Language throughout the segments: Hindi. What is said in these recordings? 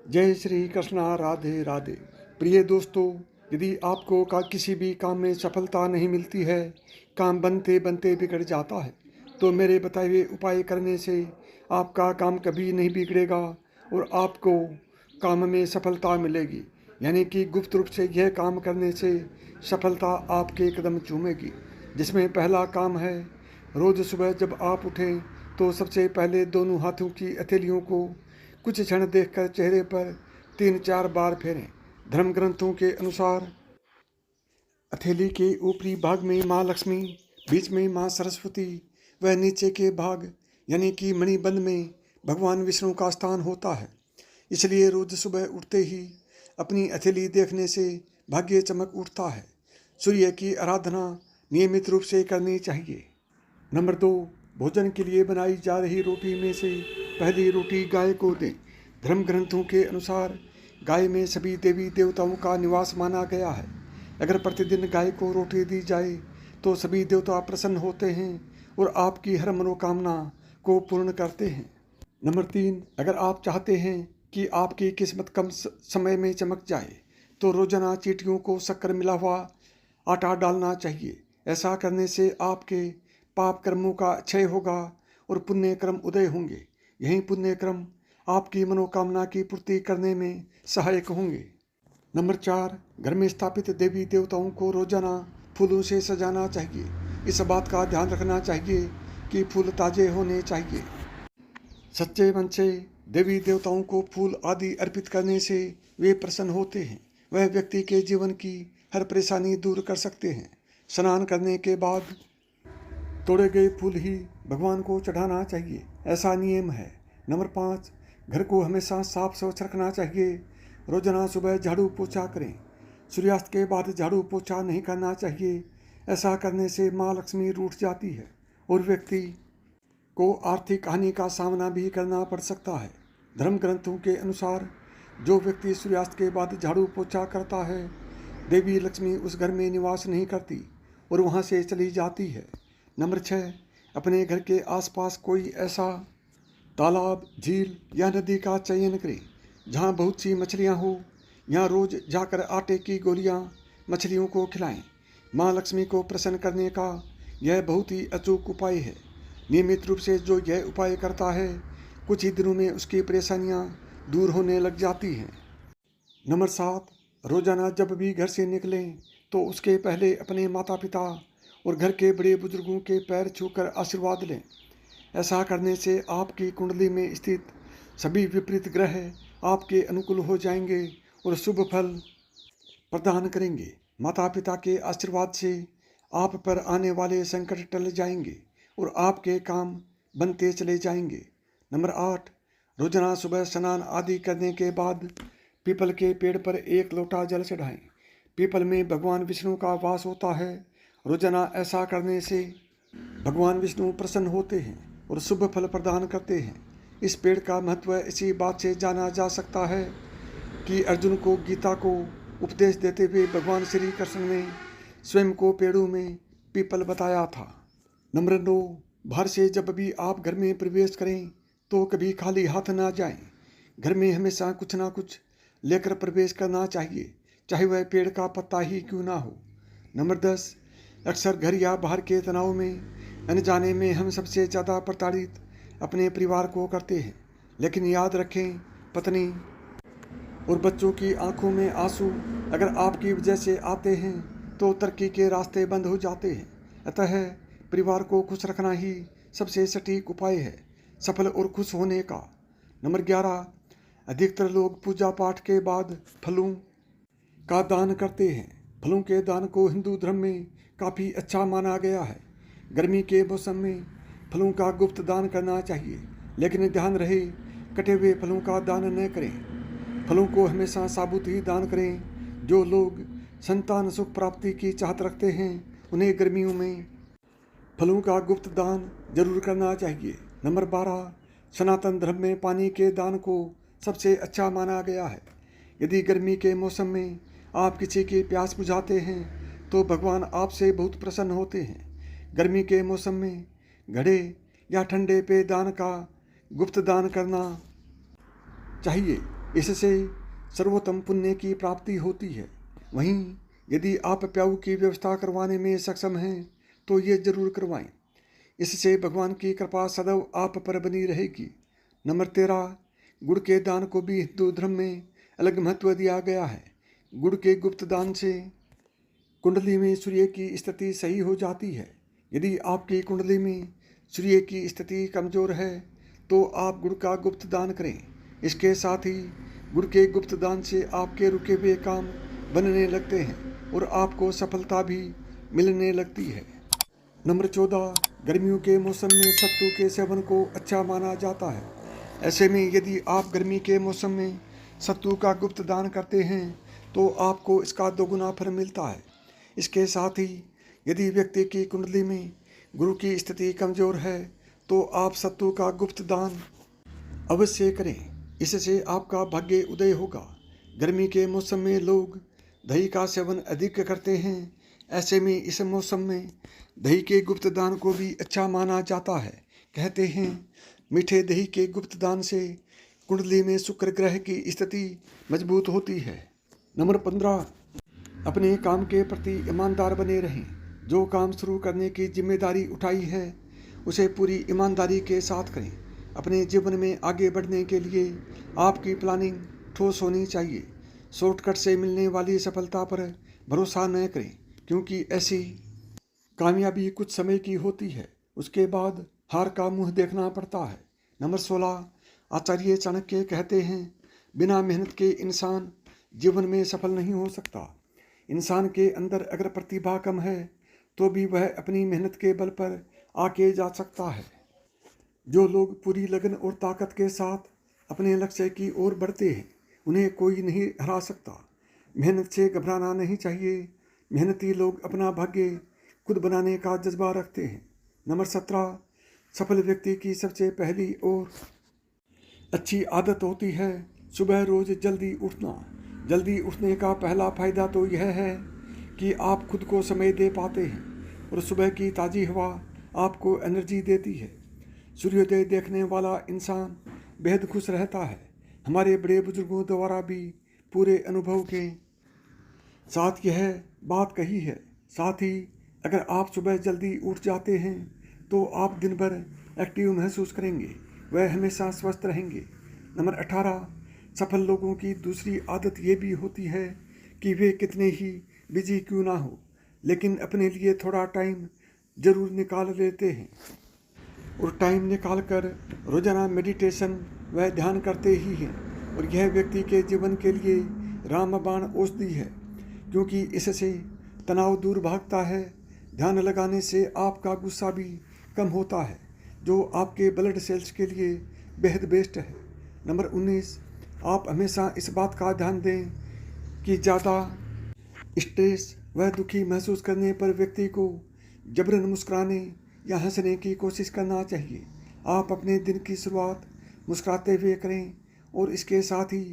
जय श्री कृष्णा, राधे राधे। प्रिय दोस्तों, यदि आपको किसी भी काम में सफलता नहीं मिलती है, काम बनते बनते बिगड़ जाता है, तो मेरे बताए हुए उपाय करने से आपका काम कभी नहीं बिगड़ेगा और आपको काम में सफलता मिलेगी। यानी कि गुप्त रूप से यह काम करने से सफलता आपके कदम चूमेगी। जिसमें पहला काम है, रोज़ सुबह जब आप उठें तो सबसे पहले दोनों हाथों की हथेलियों को कुछ क्षण देखकर चेहरे पर 3-4 बार फेरें। धर्म ग्रंथों के अनुसार हथेली के ऊपरी भाग में माँ लक्ष्मी, बीच में माँ सरस्वती व नीचे के भाग यानी कि मणिबंध में भगवान विष्णु का स्थान होता है। इसलिए रोज सुबह उठते ही अपनी हथेली देखने से भाग्य चमक उठता है। सूर्य की आराधना नियमित रूप से करनी चाहिए। नंबर 2, भोजन के लिए बनाई जा रही रोटी में से पहली रोटी गाय को दें। धर्म ग्रंथों के अनुसार गाय में सभी देवी देवताओं का निवास माना गया है। अगर प्रतिदिन गाय को रोटी दी जाए तो सभी देवता प्रसन्न होते हैं और आपकी हर मनोकामना को पूर्ण करते हैं। नंबर 3, अगर आप चाहते हैं कि आपकी किस्मत कम समय में चमक जाए तो रोजाना चींटियों को शक्कर मिला हुआ आटा डालना चाहिए। ऐसा करने से आपके पाप कर्मों का क्षय होगा और पुण्य कर्म उदय होंगे। यही पुण्य कर्म आपकी मनोकामना की पूर्ति करने में सहायक होंगे। नंबर 4, घर में स्थापित देवी देवताओं को रोजाना फूलों से सजाना चाहिए। इस बात का ध्यान रखना चाहिए कि फूल ताजे होने चाहिए। सच्चे मन से देवी देवताओं को फूल आदि अर्पित करने से वे प्रसन्न होते हैं। वह व्यक्ति के जीवन की हर परेशानी दूर कर सकते हैं। स्नान करने के बाद तोड़े गए फूल ही भगवान को चढ़ाना चाहिए, ऐसा नियम है। नंबर 5, घर को हमेशा साफ स्वच्छ रखना चाहिए। रोजाना सुबह झाड़ू पोछा करें। सूर्यास्त के बाद झाड़ू पोछा नहीं करना चाहिए। ऐसा करने से माँ लक्ष्मी रूठ जाती है और व्यक्ति को आर्थिक हानि का सामना भी करना पड़ सकता है। धर्म ग्रंथों के अनुसार जो व्यक्ति सूर्यास्त के बाद झाड़ू पोछा करता है, देवी लक्ष्मी उस घर में निवास नहीं करती और वहाँ से चली जाती है। नंबर 6, अपने घर के आसपास कोई ऐसा तालाब, झील या नदी का चयन करें जहाँ बहुत सी मछलियाँ हो। यहाँ रोज जाकर आटे की गोलियाँ मछलियों को खिलाएं। माँ लक्ष्मी को प्रसन्न करने का यह बहुत ही अचूक उपाय है। नियमित रूप से जो यह उपाय करता है, कुछ ही दिनों में उसकी परेशानियाँ दूर होने लग जाती हैं। नंबर 7, रोजाना जब भी घर से निकलें तो उसके पहले अपने माता पिता और घर के बड़े बुजुर्गों के पैर छूकर आशीर्वाद लें। ऐसा करने से आपकी कुंडली में स्थित सभी विपरीत ग्रह आपके अनुकूल हो जाएंगे और शुभ फल प्रदान करेंगे। माता पिता के आशीर्वाद से आप पर आने वाले संकट टल जाएंगे और आपके काम बनते चले जाएंगे। नंबर 8, रोजाना सुबह स्नान आदि करने के बाद पीपल के पेड़ पर 1 लोटा जल चढ़ाएं। पीपल में भगवान विष्णु का वास होता है। रोजाना ऐसा करने से भगवान विष्णु प्रसन्न होते हैं और शुभ फल प्रदान करते हैं। इस पेड़ का महत्व इसी बात से जाना जा सकता है कि अर्जुन को गीता को उपदेश देते हुए भगवान श्री कृष्ण ने स्वयं को पेड़ों में पीपल बताया था। नंबर 9, बाहर से जब भी आप घर में प्रवेश करें तो कभी खाली हाथ ना जाएं। घर में हमेशा कुछ ना कुछ लेकर प्रवेश करना चाहिए, चाहे वह पेड़ का पत्ता ही क्यों ना हो। नंबर 10, अक्सर घर या बाहर के तनाव में अनजाने में हम सबसे ज़्यादा प्रताड़ित अपने परिवार को करते हैं। लेकिन याद रखें, पत्नी और बच्चों की आंखों में आंसू अगर आपकी वजह से आते हैं तो तरक्की के रास्ते बंद हो जाते हैं। अतः परिवार को खुश रखना ही सबसे सटीक उपाय है सफल और खुश होने का। नंबर 11, अधिकतर लोग पूजा पाठ के बाद फलों का दान करते हैं। फलों के दान को हिंदू धर्म में काफ़ी अच्छा माना गया है। गर्मी के मौसम में फलों का गुप्त दान करना चाहिए, लेकिन ध्यान रहे कटे हुए फलों का दान न करें। फलों को हमेशा साबुत ही दान करें। जो लोग संतान सुख प्राप्ति की चाहत रखते हैं उन्हें गर्मियों में फलों का गुप्त दान जरूर करना चाहिए। नंबर 12, सनातन धर्म में पानी के दान को सबसे अच्छा माना गया है। यदि गर्मी के मौसम में आप किसी की प्यास बुझाते हैं तो भगवान आपसे बहुत प्रसन्न होते हैं। गर्मी के मौसम में घड़े या ठंडे पेय दान का गुप्त दान करना चाहिए। इससे सर्वोत्तम पुण्य की प्राप्ति होती है। वहीं यदि आप प्याऊ की व्यवस्था करवाने में सक्षम हैं तो ये जरूर करवाएं। इससे भगवान की कृपा सदैव आप पर बनी रहेगी। नंबर 13, गुड़ के दान को भी हिंदू धर्म में अलग महत्व दिया गया है। गुड़ के गुप्त दान से कुंडली में सूर्य की स्थिति सही हो जाती है। यदि आपकी कुंडली में सूर्य की स्थिति कमजोर है तो आप गुड़ का गुप्त दान करें। इसके साथ ही गुड़ के गुप्त दान से आपके रुके हुए काम बनने लगते हैं और आपको सफलता भी मिलने लगती है। नंबर 14, गर्मियों के मौसम में सत्तू के सेवन को अच्छा माना जाता है। ऐसे में यदि आप गर्मी के मौसम में सत्तू का गुप्त दान करते हैं तो आपको इसका दोगुना फल मिलता है। इसके साथ ही यदि व्यक्ति की कुंडली में गुरु की स्थिति कमजोर है तो आप सत्तू का गुप्त दान अवश्य करें। इससे आपका भाग्य उदय होगा। गर्मी के मौसम में लोग दही का सेवन अधिक करते हैं। ऐसे में इस मौसम में दही के गुप्त दान को भी अच्छा माना जाता है। कहते हैं मीठे दही के गुप्त दान से कुंडली में शुक्र ग्रह की स्थिति मजबूत होती है। नंबर 15, अपने काम के प्रति ईमानदार बने रहें। जो काम शुरू करने की जिम्मेदारी उठाई है उसे पूरी ईमानदारी के साथ करें। अपने जीवन में आगे बढ़ने के लिए आपकी प्लानिंग ठोस होनी चाहिए। शॉर्टकट से मिलने वाली सफलता पर भरोसा न करें, क्योंकि ऐसी कामयाबी कुछ समय की होती है, उसके बाद हार का मुंह देखना पड़ता है। नंबर 16, आचार्य चाणक्य कहते हैं बिना मेहनत के इंसान जीवन में सफल नहीं हो सकता। इंसान के अंदर अगर प्रतिभा कम है तो भी वह अपनी मेहनत के बल पर आगे जा सकता है। जो लोग पूरी लगन और ताकत के साथ अपने लक्ष्य की ओर बढ़ते हैं उन्हें कोई नहीं हरा सकता। मेहनत से घबराना नहीं चाहिए। मेहनती लोग अपना भाग्य खुद बनाने का जज्बा रखते हैं। नंबर 17, सफल व्यक्ति की सबसे पहली और अच्छी आदत होती है सुबह रोज जल्दी उठना। जल्दी उठने का पहला फायदा तो यह है कि आप खुद को समय दे पाते हैं और सुबह की ताज़ी हवा आपको एनर्जी देती है। सूर्योदय देखने वाला इंसान बेहद खुश रहता है। हमारे बड़े बुजुर्गों द्वारा भी पूरे अनुभव के साथ यह बात कही है। साथ ही अगर आप सुबह जल्दी उठ जाते हैं तो आप दिन भर एक्टिव महसूस करेंगे, वह हमेशा स्वस्थ रहेंगे। नंबर 18, सफल लोगों की दूसरी आदत ये भी होती है कि वे कितने ही बिजी क्यों ना हो लेकिन अपने लिए थोड़ा टाइम जरूर निकाल लेते हैं और टाइम निकाल कर रोजाना मेडिटेशन व ध्यान करते ही हैं। और यह व्यक्ति के जीवन के लिए रामबाण औषधि है, क्योंकि इससे तनाव दूर भागता है। ध्यान लगाने से आपका गुस्सा भी कम होता है, जो आपके ब्लड सेल्स के लिए बेहद बेस्ट है। नंबर 19, आप हमेशा इस बात का ध्यान दें कि ज़्यादा स्ट्रेस व दुखी महसूस करने पर व्यक्ति को जबरन मुस्कुराने या हंसने की कोशिश करना चाहिए। आप अपने दिन की शुरुआत मुस्कुराते हुए करें और इसके साथ ही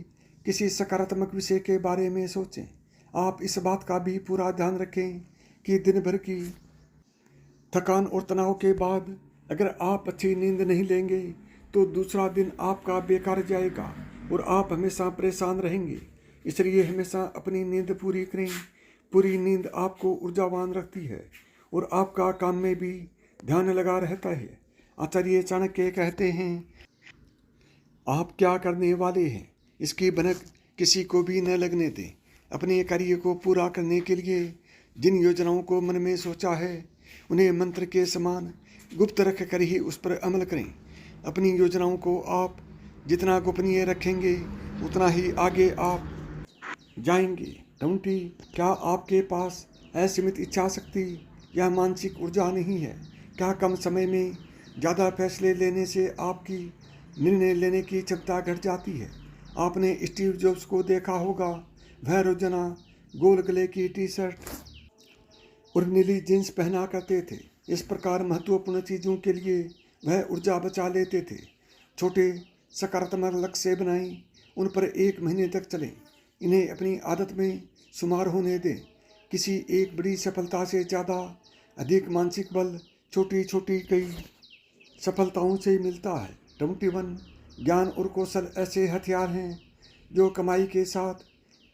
किसी सकारात्मक विषय के बारे में सोचें। आप इस बात का भी पूरा ध्यान रखें कि दिन भर की थकान और तनाव के बाद अगर आप अच्छी नींद नहीं लेंगे तो दूसरा दिन आपका बेकार जाएगा और आप हमेशा परेशान रहेंगे। इसलिए हमेशा अपनी नींद पूरी करें। पूरी नींद आपको ऊर्जावान रखती है और आपका काम में भी ध्यान लगा रहता है। आचार्य चाणक्य कहते हैं आप क्या करने वाले हैं इसकी भनक किसी को भी न लगने दें। अपने कार्य को पूरा करने के लिए जिन योजनाओं को मन में सोचा है उन्हें मंत्र के समान गुप्त रख कर ही उस पर अमल करें। अपनी योजनाओं को आप जितना गोपनीय रखेंगे उतना ही आगे आप जाएंगे। 20, क्या आपके पास असीमित इच्छा शक्ति या मानसिक ऊर्जा नहीं है? क्या कम समय में ज़्यादा फैसले लेने से आपकी निर्णय लेने की क्षमता घट जाती है? आपने स्टीव जॉब्स को देखा होगा, वह रोजाना गोल गले की टी शर्ट और नीली जींस पहना करते थे। इस प्रकार महत्वपूर्ण चीज़ों के लिए वह ऊर्जा बचा लेते थे। छोटे सकारात्मक लक्ष्य बनाएं, उन पर 1 महीने तक चलें। इन्हें अपनी आदत में शुमार होने दें। किसी एक बड़ी सफलता से ज़्यादा अधिक मानसिक बल छोटी छोटी कई सफलताओं से मिलता है। 21, ज्ञान और कौशल ऐसे हथियार हैं जो कमाई के साथ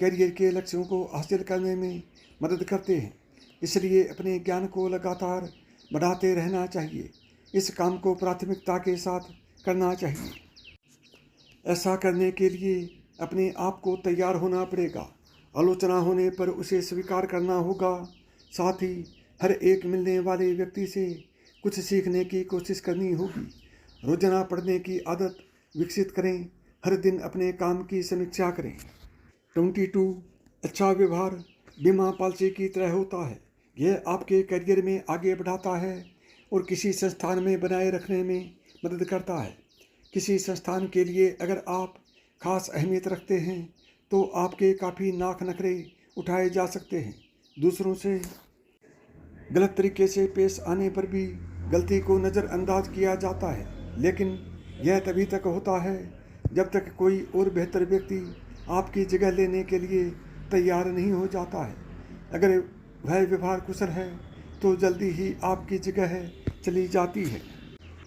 करियर के लक्ष्यों को हासिल करने में मदद करते हैं। इसलिए अपने ज्ञान को लगातार बढ़ाते रहना चाहिए। इस काम को प्राथमिकता के साथ करना चाहिए। ऐसा करने के लिए अपने आप को तैयार होना पड़ेगा। आलोचना होने पर उसे स्वीकार करना होगा। साथ ही हर एक मिलने वाले व्यक्ति से कुछ सीखने की कोशिश करनी होगी। रोजाना पढ़ने की आदत विकसित करें। हर दिन अपने काम की समीक्षा करें। 22 अच्छा व्यवहार बीमा पॉलिसी की तरह होता है। यह आपके करियर में आगे बढ़ाता है और किसी संस्थान में बनाए रखने में मदद करता है। किसी संस्थान के लिए अगर आप खास अहमियत रखते हैं तो आपके काफ़ी नाक नखरे उठाए जा सकते हैं। दूसरों से गलत तरीके से पेश आने पर भी गलती को नज़रअंदाज किया जाता है, लेकिन यह तभी तक होता है जब तक कोई और बेहतर व्यक्ति आपकी जगह लेने के लिए तैयार नहीं हो जाता है। अगर वह व्यवहार कुशल है तो जल्दी ही आपकी जगह चली जाती है।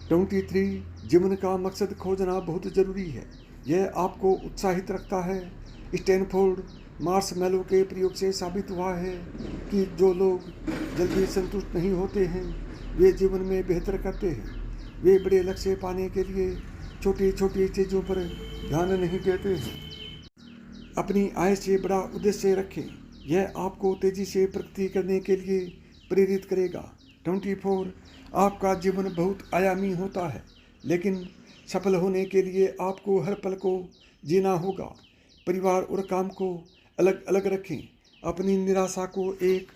23 जीवन का मकसद खोजना बहुत ज़रूरी है। यह आपको उत्साहित रखता है। स्टैनफोर्ड मार्शमैलो के प्रयोग से साबित हुआ है कि जो लोग जल्दी संतुष्ट नहीं होते हैं वे जीवन में बेहतर करते हैं। वे बड़े लक्ष्य पाने के लिए छोटी छोटी चीज़ों पर ध्यान नहीं देते हैं। अपनी आय से बड़ा उद्देश्य रखें। यह आपको तेज़ी से प्रगति करने के लिए प्रेरित करेगा। 24 आपका जीवन बहुत आयामी होता है, लेकिन सफल होने के लिए आपको हर पल को जीना होगा। परिवार और काम को अलग अलग रखें। अपनी निराशा को एक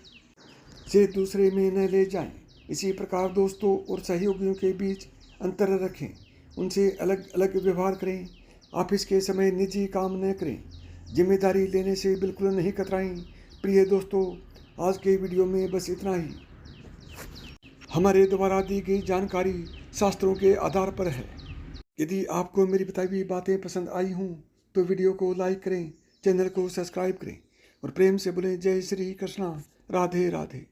से दूसरे में न ले जाएं। इसी प्रकार दोस्तों और सहयोगियों के बीच अंतर रखें। उनसे अलग अलग व्यवहार करें। ऑफिस के समय निजी काम न करें। जिम्मेदारी लेने से बिल्कुल नहीं कतराएं। प्रिय दोस्तों, आज के वीडियो में बस इतना ही। हमारे द्वारा दी गई जानकारी शास्त्रों के आधार पर है। यदि आपको मेरी बताई हुई बातें पसंद आई हों तो वीडियो को लाइक करें, चैनल को सब्सक्राइब करें और प्रेम से बोलें जय श्री कृष्णा, राधे राधे।